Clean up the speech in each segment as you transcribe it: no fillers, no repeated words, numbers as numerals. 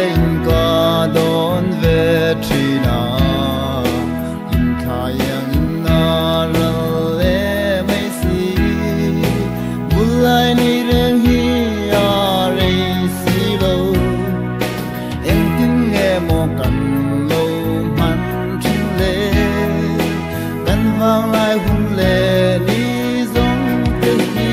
in ka don ve trina in khayang na le mai si bulai ni reng hi a re si lo em tin nghe mo kan lo man chin le kan vang lai hun le ni zong te hi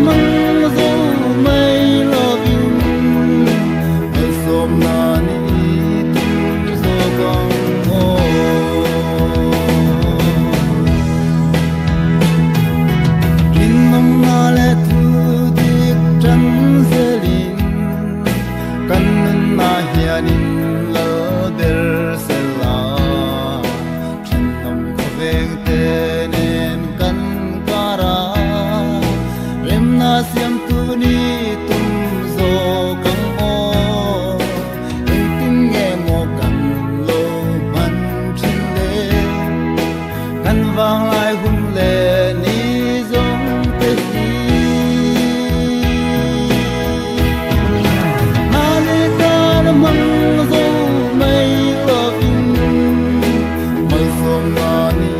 mang zo mai lo bin ai som na ni tum zo gong mo kin nom na le tu dik chan zelin kan na hianin lo der sela chen nom ko veng te nen kan kara siam tu ni tum zo kang o em tin nghe mo kan lo man chin le kan vang lai hun le ni zong te hi na le ta na mang zo mai lo in mai som na ni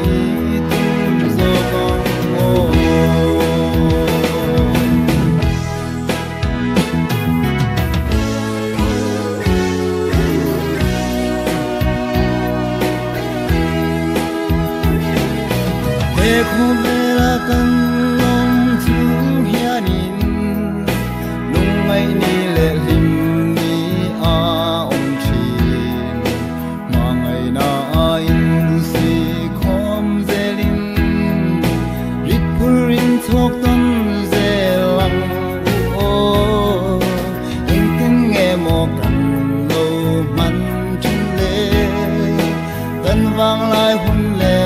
tum zo kang o khu vera kan long chu hianin lung mai ni le lim ni a om chin ma ngai na a in si khom zelin rit purin thok ton zelang o in tin nghe mo kan lo man chin le kan vang lai hun le